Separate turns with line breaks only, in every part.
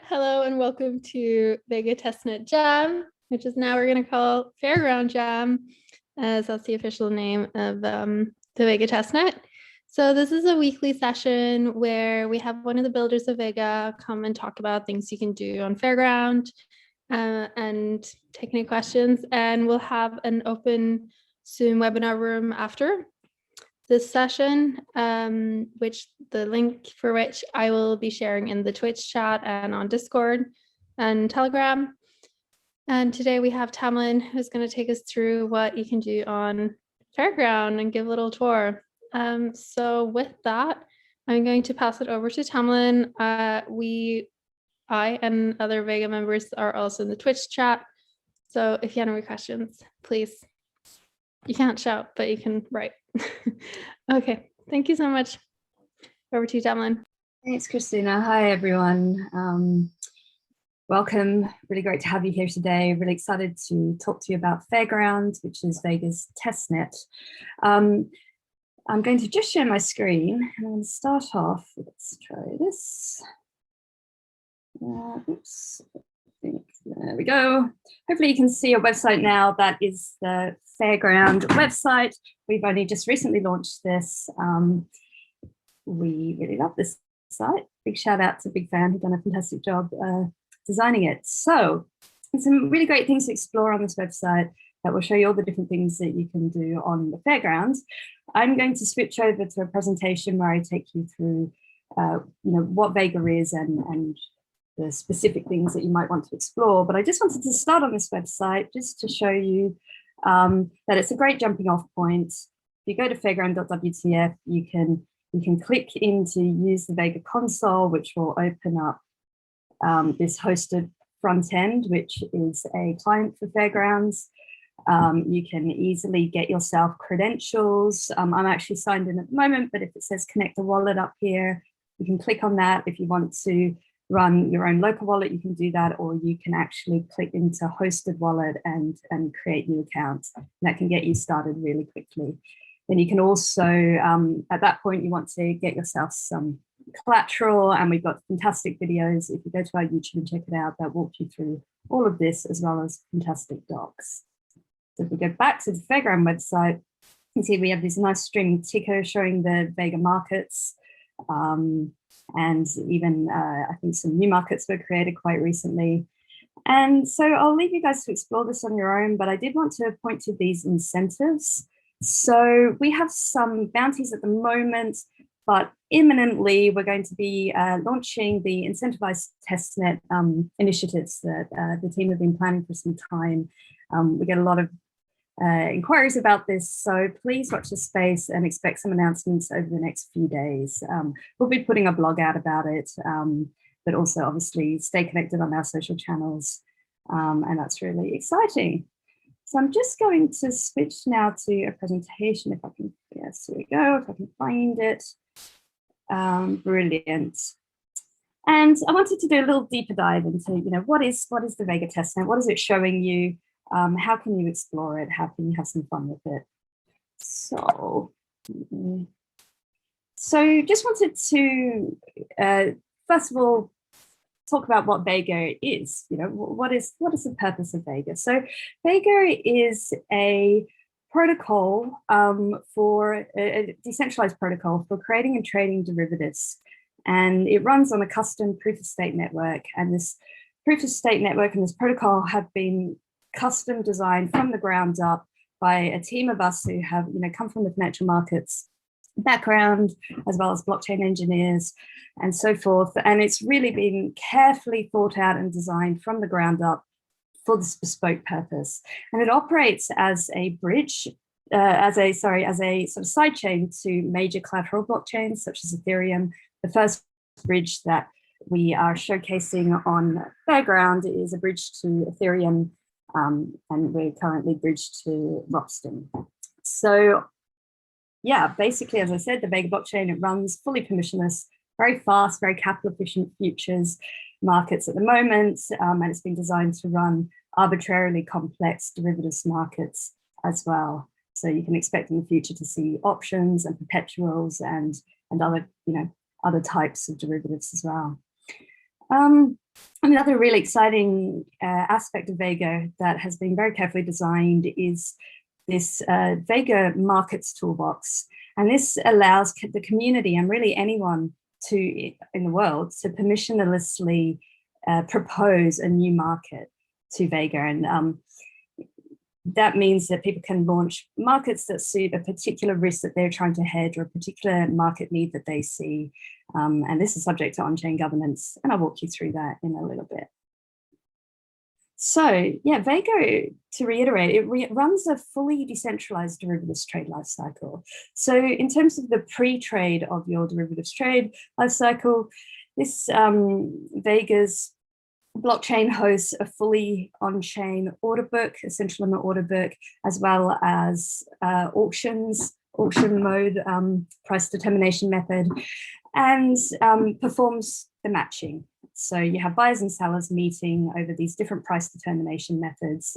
Hello and welcome to Vega Testnet Jam, which is now we're going to call Fairground Jam, as that's the official name of the Vega Testnet. So this is a weekly session where we have one of the builders of Vega come and talk about things you can do on Fairground and take any questions. And we'll have an open Zoom webinar room after this session, which the link for which I will be sharing in the Twitch chat and on Discord and Telegram. And today we have Tamlin, who's going to take us through what you can do on Fairground and give a little tour. So with that, I'm going to pass it over to Tamlin. I and other Vega members are also in the Twitch chat. So if you have any questions, please, you can't shout, but you can write. Okay, thank you so much. Over to you, Tamlin.
Thanks, Christina. Hi, everyone. Welcome. Really great to have you here today. Really excited to talk to you about Fairground, which is Vega's testnet. I'm going to just share my screen. I'm going to start off. Let's try this. Oops. There we go. Hopefully you can see a website now. That is the Fairground website. We've only just recently launched this. We really love this site. Big shout out to Big Fan, who's done a fantastic job designing it. So there's some really great things to explore on this website that will show you all the different things that you can do on the Fairground. I'm going to switch over to a presentation where I take you through what Vega is and the specific things that you might want to explore. But I just wanted to start on this website just to show you that it's a great jumping off point. If you go to fairground.wtf, you can click in to use the Vega console, which will open up this hosted front end, which is a client for Fairgrounds. You can easily get yourself credentials. I'm actually signed in at the moment, but if it says connect a wallet up here, you can click on that. If you want to run your own local wallet, you can do that, or you can actually click into hosted wallet and create new accounts. And that can get you started really quickly. Then you can also, at that point, you want to get yourself some collateral, and we've got fantastic videos. If you go to our YouTube and check it out, that walk you through all of this, as well as fantastic docs. So if we go back to the Fairground website, you can see we have this nice streaming ticker showing the Vega markets. And even I think some new markets were created quite recently. And so I'll leave you guys to explore this on your own, but I did want to point to these incentives. So we have some bounties at the moment, but imminently we're going to be launching the incentivized testnet initiatives that the team have been planning for some time. We get a lot of inquiries about this, so please watch the space and expect some announcements over the next few days. We'll be putting a blog out about it, but also obviously stay connected on our social channels, and that's really exciting. So I'm just going to switch now to a presentation if I can, yes, here we go, if I can find it. Brilliant. And I wanted to do a little deeper dive into, what is the Vega testnet? What is it showing you? How can you explore it? How can you have some fun with it? So just wanted to, first of all, talk about what Vega is. What is the purpose of Vega? So Vega is a protocol for a decentralized protocol for creating and trading derivatives. And it runs on a custom proof of stake network. And this proof of stake network and this protocol have been custom designed from the ground up by a team of us who have come from the financial markets background, as well as blockchain engineers and so forth. And it's really been carefully thought out and designed from the ground up for this bespoke purpose. And it operates as a bridge, as a sort of sidechain to major collateral blockchains such as Ethereum. The first bridge that we are showcasing on Fairground is a bridge to Ethereum, and we're currently bridged to Rockston. So yeah, basically, as I said, the Vega blockchain, it runs fully permissionless, very fast, very capital efficient futures markets at the moment, and it's been designed to run arbitrarily complex derivatives markets as well. So you can expect in the future to see options and perpetuals and other other types of derivatives as well. Another really exciting aspect of Vega that has been very carefully designed is this Vega Markets toolbox. And this allows the community and really anyone in the world to permissionlessly propose a new market to Vega. And that means that people can launch markets that suit a particular risk that they're trying to hedge or a particular market need that they see. And this is subject to on-chain governance, and I'll walk you through that in a little bit. So yeah, Vega, to reiterate, it runs a fully decentralized derivatives trade lifecycle. So in terms of the pre-trade of your derivatives trade lifecycle, this Vega's blockchain hosts a fully on-chain order book, a central limit order book, as well as auction mode, price determination method, and performs the matching. So you have buyers and sellers meeting over these different price determination methods.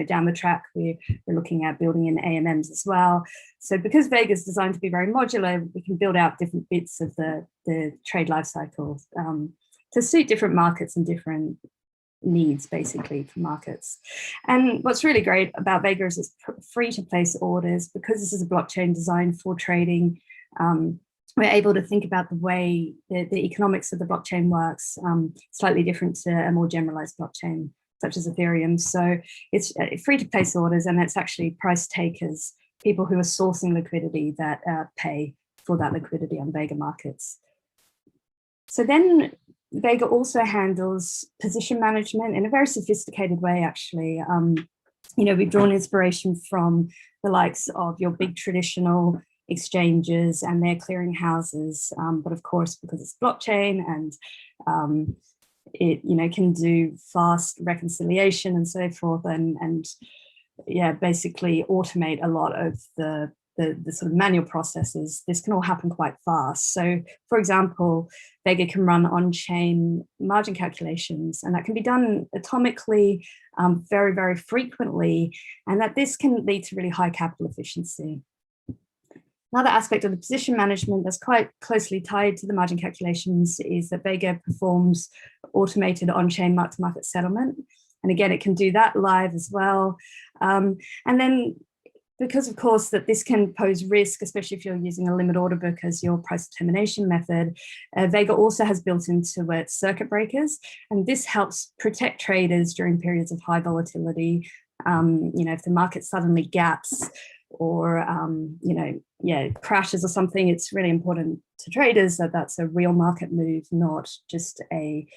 Down the track, we're looking at building in AMMs as well. So because Vega is designed to be very modular, we can build out different bits of the trade life cycle to suit different markets and different needs, basically, for markets. And what's really great about Vega is it's free to place orders. Because this is a blockchain designed for trading, we're able to think about the way the economics of the blockchain works slightly different to a more generalized blockchain such as Ethereum. So it's free to place orders, and it's actually price takers, people who are sourcing liquidity, that pay for that liquidity on Vega markets. So then Vega also handles position management in a very sophisticated way, actually. We've drawn inspiration from the likes of your big traditional exchanges and their clearing houses, but of course, because it's blockchain and it can do fast reconciliation and so forth, and basically automate a lot of the sort of manual processes. This can all happen quite fast. So for example, Vega can run on-chain margin calculations, and that can be done atomically very, very frequently, and that this can lead to really high capital efficiency. Another aspect of the position management that's quite closely tied to the margin calculations is that Vega performs automated on-chain mark-to-market settlement. And again, it can do that live as well. And then because, of course, that this can pose risk, especially if you're using a limit order book as your price determination method, Vega also has built into it circuit breakers. And this helps protect traders during periods of high volatility. If the market suddenly gaps or crashes or something, it's really important to traders that that's a real market move, not just a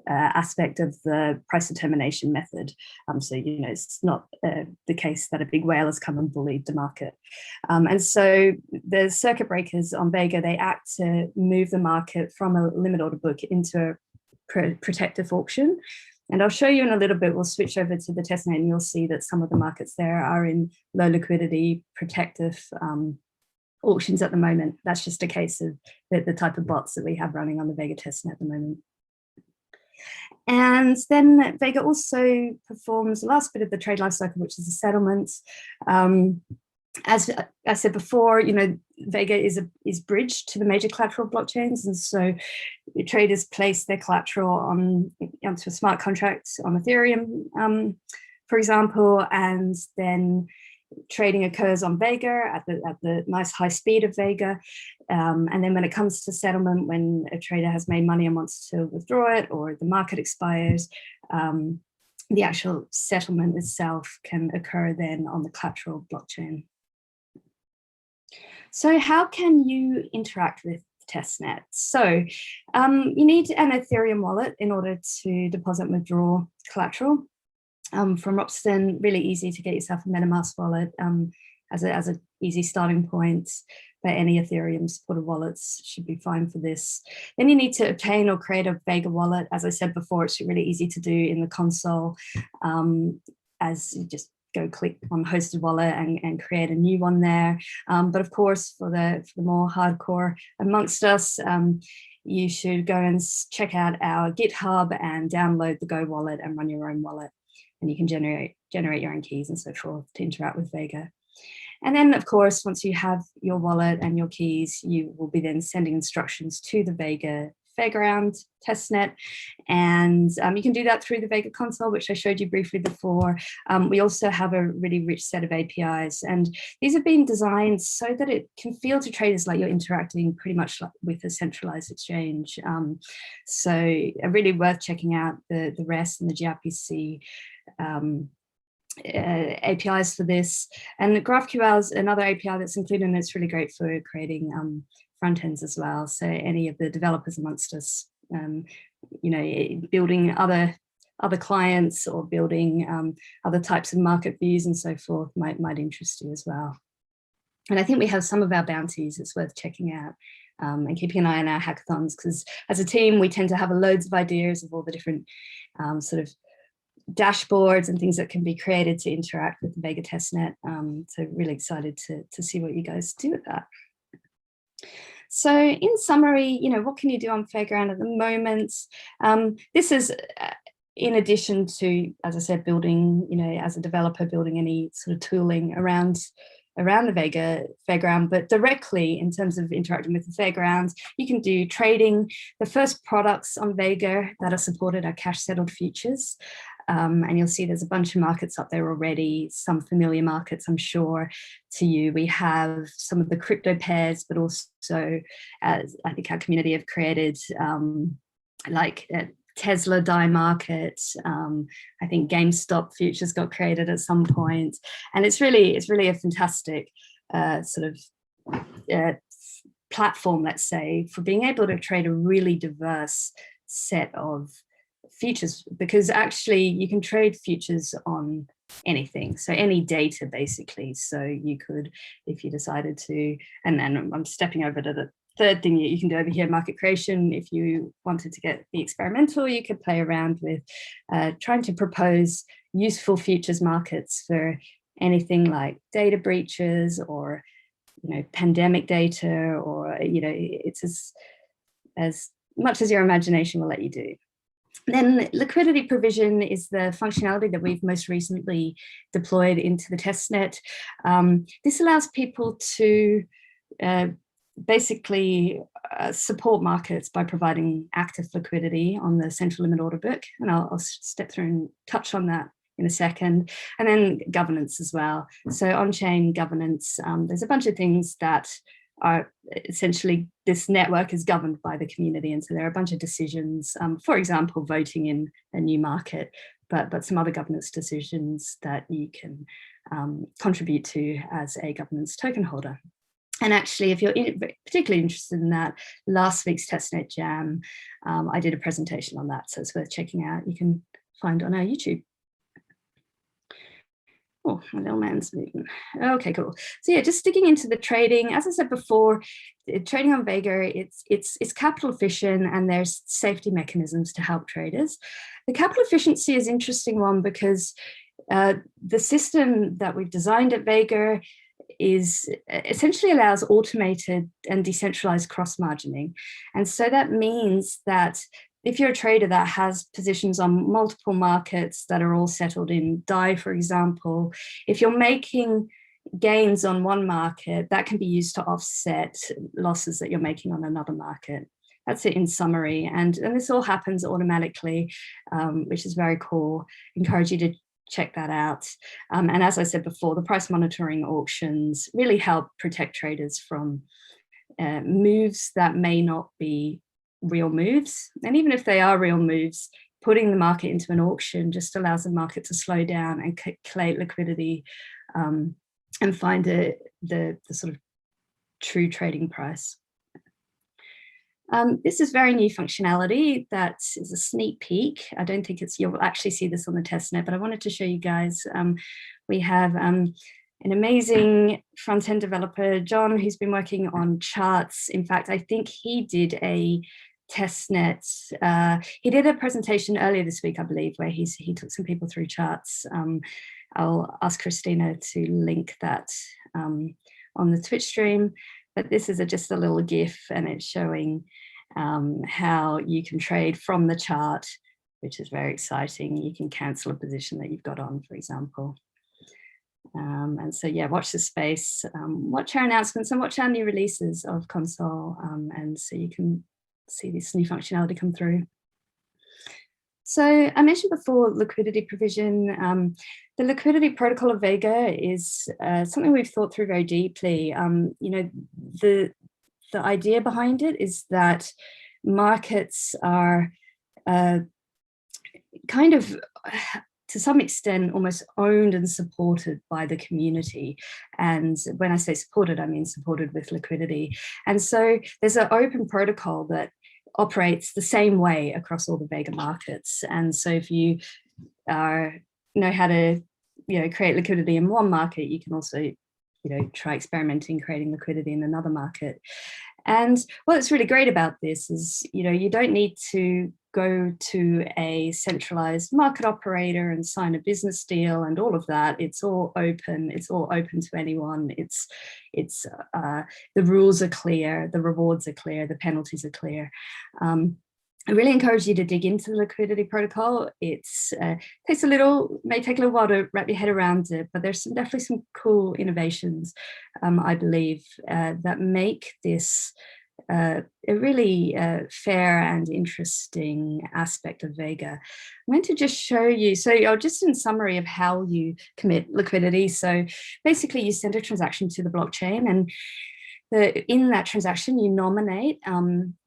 aspect of the price determination method. It's not the case that a big whale has come and bullied the market. And so the circuit breakers on Vega, they act to move the market from a limit order book into a protective auction. And I'll show you in a little bit. We'll switch over to the testnet and you'll see that some of the markets there are in low liquidity protective auctions at the moment. That's just a case of the type of bots that we have running on the Vega testnet at the moment. And then Vega also performs the last bit of the trade lifecycle, which is the settlements. As I said before, Vega is bridged to the major collateral blockchains, and so traders place their collateral onto a smart contract on Ethereum, for example, and then trading occurs on Vega at the nice high speed of Vega. And then when it comes to settlement, when a trader has made money and wants to withdraw it, or the market expires, the actual settlement itself can occur then on the collateral blockchain. So how can you interact with testnet? So you need an Ethereum wallet in order to deposit and withdraw collateral. From Ropsten, really easy to get yourself a MetaMask wallet as an easy starting point. But any Ethereum supported wallets should be fine for this. Then you need to obtain or create a Vega wallet. As I said before, it's really easy to do in the console, as you just go click on hosted wallet and create a new one there. But of course, for the more hardcore amongst us, you should go and check out our GitHub and download the Go wallet and run your own wallet. And you can generate your own keys and so forth to interact with Vega. And then, of course, once you have your wallet and your keys, you will be then sending instructions to the Vega Fairground, Testnet, and you can do that through the Vega console, which I showed you briefly before. We also have a really rich set of APIs, and these have been designed so that it can feel to traders like you're interacting pretty much like with a centralized exchange. So really worth checking out the REST and the gRPC APIs for this. And the GraphQL is another API that's included, and it's really great for creating front ends as well. So any of the developers amongst us, building other clients or building other types of market views and so forth might interest you as well. And I think we have some of our bounties it's worth checking out and keeping an eye on our hackathons, because as a team, we tend to have loads of ideas of all the different sort of dashboards and things that can be created to interact with the Vega testnet. So really excited to see what you guys do with that. So in summary, what can you do on Fairground at the moment? This is in addition to, as I said, building, as a developer, building any sort of tooling around the Vega Fairground, but directly in terms of interacting with the Fairground, you can do trading. The first products on Vega that are supported are cash settled futures. And you'll see there's a bunch of markets up there already, some familiar markets, I'm sure, to you. We have some of the crypto pairs, but also, as I think our community have created, like Tesla DAI market. I think GameStop futures got created at some point. And it's really a fantastic sort of platform, let's say, for being able to trade a really diverse set of futures, because actually you can trade futures on anything, so any data basically. So you could, if you decided to, and then I'm stepping over to the third thing you can do over here, market creation. If you wanted to get the experimental, you could play around with trying to propose useful futures markets for anything like data breaches or pandemic data, or it's as much as your imagination will let you do. Then liquidity provision is the functionality that we've most recently deployed into the testnet. This allows people to basically support markets by providing active liquidity on the central limit order book. And I'll step through and touch on that in a second. And then governance as well. So on-chain governance, there's a bunch of things that are essentially, this network is governed by the community. And so there are a bunch of decisions, for example, voting in a new market, but some other governance decisions that you can contribute to as a governance token holder. And actually, if you're particularly interested in that, last week's Testnet Jam, I did a presentation on that, so it's worth checking out. You can find on our YouTube. Oh, my little man's moving. Okay, cool. So yeah, just sticking into the trading. As I said before, trading on Vega, it's capital efficient, and there's safety mechanisms to help traders. The capital efficiency is an interesting one because the system that we've designed at Vega is essentially allows automated and decentralized cross margining. And so that means that if you're a trader that has positions on multiple markets that are all settled in DAI, for example, if you're making gains on one market, that can be used to offset losses that you're making on another market. That's it in summary. And this all happens automatically, which is very cool. Encourage you to check that out. And as I said before, the price monitoring auctions really help protect traders from moves that may not be real moves. And even if they are real moves, putting the market into an auction just allows the market to slow down and collate liquidity and find the sort of true trading price. This is very new functionality that is a sneak peek. I don't think you'll actually see this on the testnet, but I wanted to show you guys. We have an amazing front-end developer, John, who's been working on charts. In fact, I think he did a testnet. He did a presentation earlier this week, I believe, where he took some people through charts. I'll ask Christina to link that on the Twitch stream. But this is just a little GIF, and it's showing how you can trade from the chart, which is very exciting. You can cancel a position that you've got on, for example. And so, yeah, watch this space, watch our announcements and watch our new releases of console. And so you can see this new functionality come through. So I mentioned before liquidity provision. The liquidity protocol of Vega is something we've thought through very deeply. You know, the idea behind it is that markets are kind of, to some extent, almost owned and supported by the community. And when I say supported, I mean supported with liquidity. And so there's an open protocol that operates the same way across all the Vega markets. And so if you know how to create liquidity in one market, you can also try experimenting creating liquidity in another market. And what's really great about this is you don't need to go to a centralized market operator and sign a business deal and all of that. It's all open. It's all open to anyone. The rules are clear, the rewards are clear, the penalties are clear. I really encourage you to dig into the liquidity protocol. It may take a little while to wrap your head around it, but there's definitely some cool innovations, I believe, that make this a really fair and interesting aspect of Vega. I'm going to just show you, so just in summary of how you commit liquidity. So basically you send a transaction to the blockchain, and in that transaction, you nominate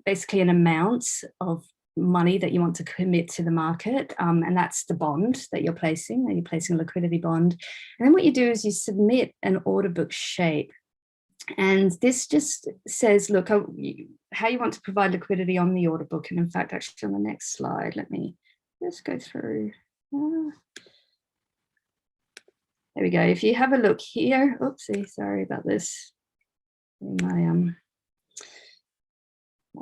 basically an amount of money that you want to commit to the market, and that's the bond that you're placing. A liquidity bond. And then what you do is you submit an order book shape. And this just says, look, how you want to provide liquidity on the order book. And in fact, actually on the next slide, let me just go through. There we go. If you have a look here, oopsie, sorry about this. My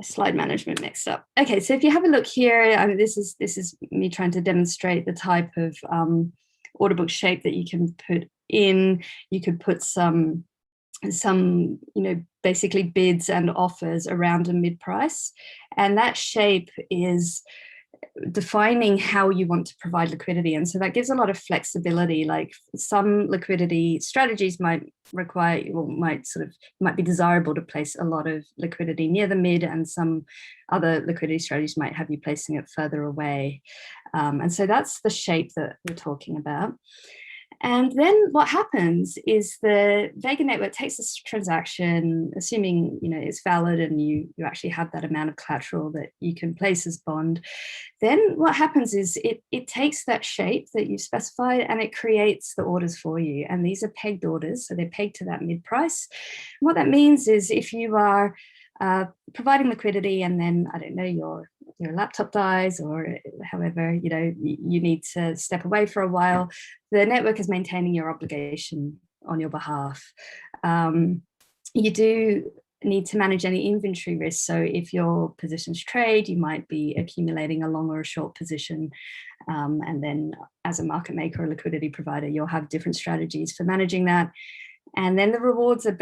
slide management mixed up. Okay, so if you have a look here, this is me trying to demonstrate the type of order book shape that you can put in. You could put some basically bids and offers around a mid price, and that shape is defining how you want to provide liquidity. And so that gives a lot of flexibility. Like some liquidity strategies might require, or might be desirable to place a lot of liquidity near the mid, and some other liquidity strategies might have you placing it further away. And so that's the shape that we're talking about. And then what happens is the Vega network takes this transaction, assuming it's valid and you actually have that amount of collateral that you can place as bond. Then what happens is it takes that shape that you've specified and it creates the orders for you. And these are pegged orders, so they're pegged to that mid price. And what that means is if you are providing liquidity and then, I don't know, your laptop dies, or however, you need to step away for a while, the network is maintaining your obligation on your behalf. You do need to manage any inventory risk. So if your positions trade, you might be accumulating a long or a short position. And then as a market maker or liquidity provider, you'll have different strategies for managing that. And then the rewards are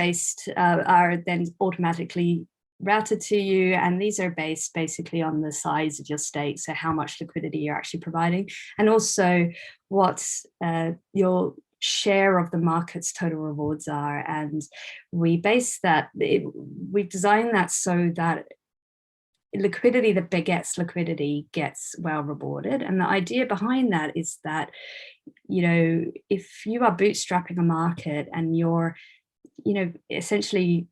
then automatically routed to you, and these are based basically on the size of your stake, so how much liquidity you're actually providing, and also what your share of the market's total rewards are. And we base that, we've designed that so that liquidity that begets liquidity gets well rewarded. And the idea behind that is that, if you are bootstrapping a market and you're, essentially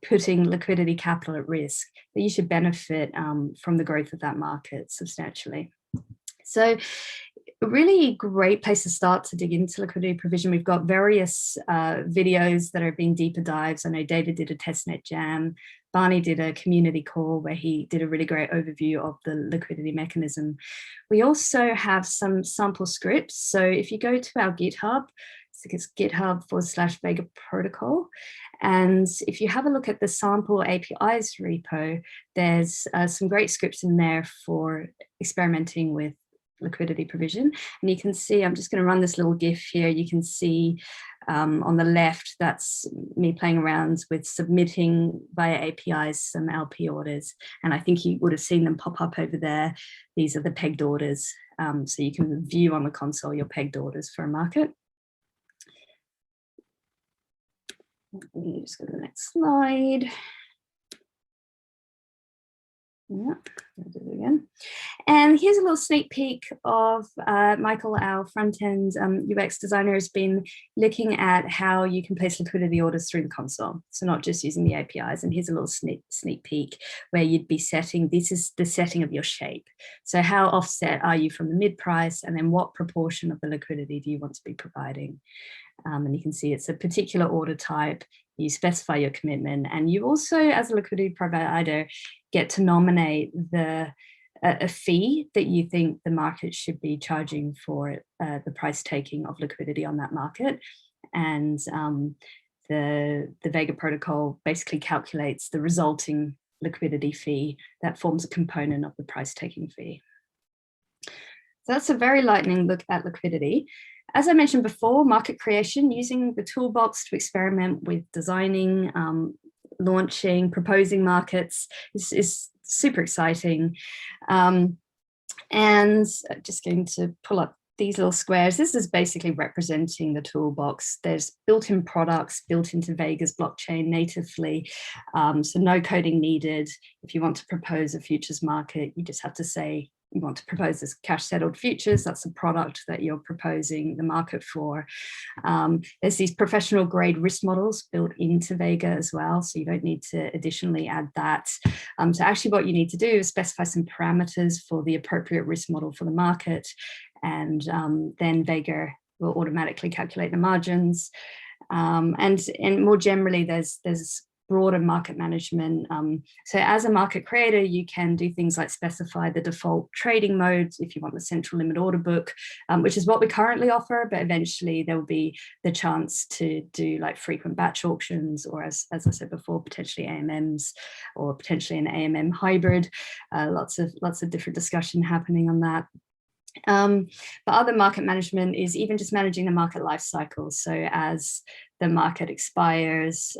putting liquidity capital at risk, that you should benefit from the growth of that market substantially. So a really great place to start to dig into liquidity provision. We've got various videos that are being deeper dives. I know David did a Testnet Jam. Barney did a community call where he did a really great overview of the liquidity mechanism. We also have some sample scripts. So if you go to our GitHub, it's GitHub/Vega protocol. And if you have a look at the sample APIs repo, there's some great scripts in there for experimenting with liquidity provision. And you can see, I'm just going to run this little GIF here. You can see on the left, that's me playing around with submitting via APIs some LP orders. And I think you would have seen them pop up over there. These are the pegged orders. So you can view on the console your pegged orders for a market. Let me just go to the next slide. Yeah, I'll do it again. And here's a little sneak peek of Michael, our front-end UX designer, has been looking at how you can place liquidity orders through the console. So not just using the APIs. And here's a little sneak peek where you'd be setting, this is the setting of your shape. So how offset are you from the mid price, and then what proportion of the liquidity do you want to be providing? And you can see it's a particular order type. You specify your commitment, and you also, as a liquidity provider, get to nominate a fee that you think the market should be charging for the price taking of liquidity on that market. And the Vega protocol basically calculates the resulting liquidity fee that forms a component of the price taking fee. So that's a very lightning look at liquidity. As I mentioned before, market creation, using the toolbox to experiment with designing, launching, proposing markets is super exciting. And I'm just going to pull up these little squares. This is basically representing the toolbox. There's built-in products built into Vega's blockchain natively, so no coding needed. If you want to propose a futures market, you just have to say, you want to propose this cash settled futures. That's a product that you're proposing the market for. There's these professional grade risk models built into Vega as well, so you don't need to additionally add that. So actually what you need to do is specify some parameters for the appropriate risk model for the market, and then Vega will automatically calculate the margins. And more generally, there's broader market management. So as a market creator, you can do things like specify the default trading modes if you want the central limit order book, which is what we currently offer, but eventually there will be the chance to do like frequent batch auctions, or as I said before, potentially AMMs, or potentially an AMM hybrid. Lots of different discussion happening on that. But other market management is even just managing the market life cycle. So as the market expires,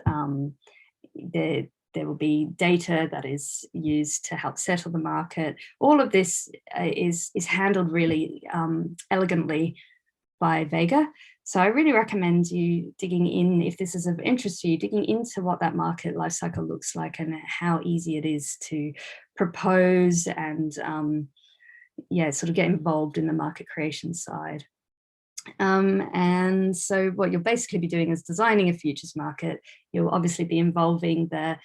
there will be data that is used to help settle the market. All of this is handled really elegantly by Vega. So I really recommend you digging in, if this is of interest to you, digging into what that market lifecycle looks like and how easy it is to propose and sort of get involved in the market creation side. And so what you'll basically be doing is designing a futures market. You'll obviously be involving the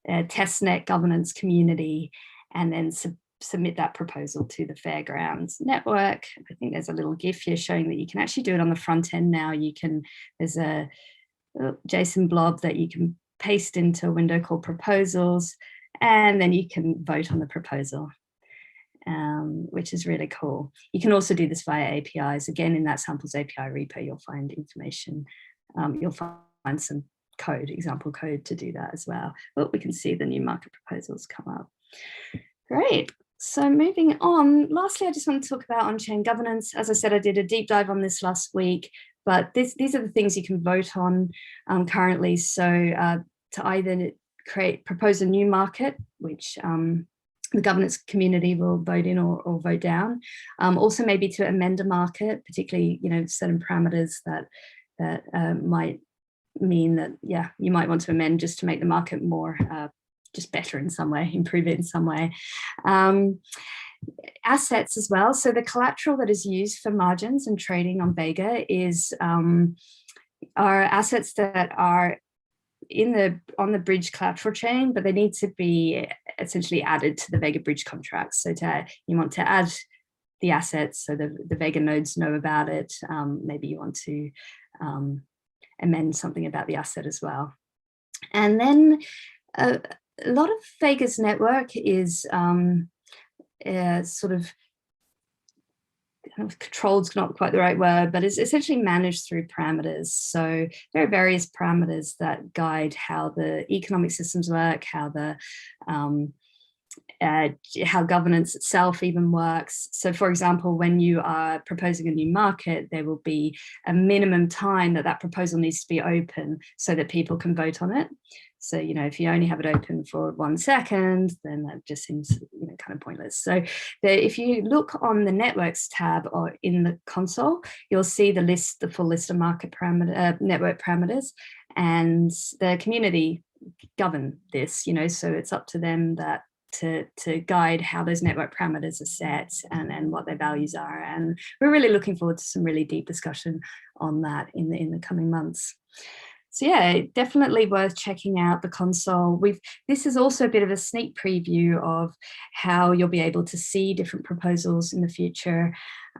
Testnet governance community, and then submit that proposal to the Fairground network. I think there's a little GIF here showing that you can actually do it on the front end now. There's a JSON blob that you can paste into a window called proposals, and then you can vote on the proposal. Which is really cool. You can also do this via APIs. Again, in that samples API repo, you'll find information. You'll find some code, example code to do that as well. But we can see the new market proposals come up. Great. So moving on, lastly, I just want to talk about on-chain governance. As I said, I did a deep dive on this last week, but these are the things you can vote on currently. So to either propose a new market, which the governance community will vote in or vote down. Also maybe to amend a market, particularly, certain parameters that might mean that, you might want to amend just to make the market more, just better in some way, improve it in some way. Assets as well. So the collateral that is used for margins and trading on Vega are assets that are on the bridge collateral chain, but they need to be essentially added to the Vega bridge contracts. So you want to add the assets so the Vega nodes know about it. Maybe you want to amend something about the asset as well. And then a lot of Vega's network is sort of controlled is not quite the right word, but it's essentially managed through parameters. So there are various parameters that guide how the economic systems work, how governance itself even works. So for example, when you are proposing a new market, there will be a minimum time that proposal needs to be open so that people can vote on it. So, if you only have it open for 1 second, then that just seems, kind of pointless. So if you look on the networks tab or in the console, you'll see the full list of network parameters, and the community govern this, so it's up to them that to guide how those network parameters are set and what their values are. And we're really looking forward to some really deep discussion on that in the coming months. So yeah, definitely worth checking out the console. This is also a bit of a sneak preview of how you'll be able to see different proposals in the future.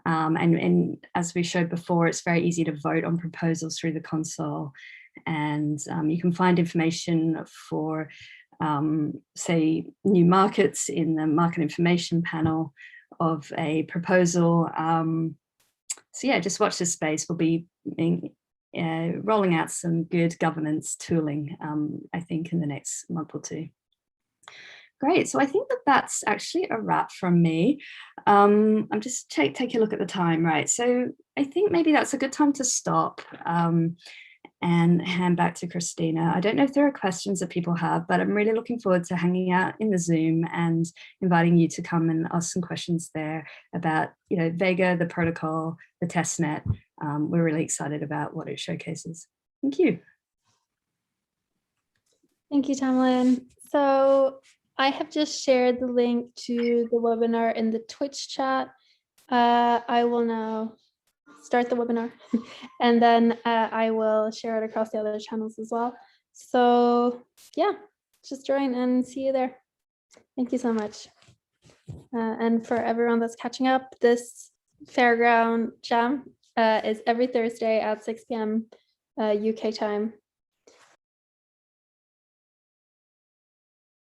And as we showed before, it's very easy to vote on proposals through the console. And you can find information for say new markets in the market information panel of a proposal. So yeah, just watch this space. We'll be rolling out some good governance tooling, I think, in the next month or two. Great, so I think that's actually a wrap from me. I'm just taking a look at the time, right? So I think maybe that's a good time to stop and hand back to Christina. I don't know if there are questions that people have, but I'm really looking forward to hanging out in the Zoom and inviting you to come and ask some questions there about, Vega, the protocol, the testnet. We're really excited about what it showcases. Thank you.
Thank you, Tamlin. So I have just shared the link to the webinar in the Twitch chat. I will now start the webinar and then I will share it across the other channels as well. So yeah, just join and see you there. Thank you so much. And for everyone that's catching up, this Fairground Jam is every Thursday at 6 p.m. UK time.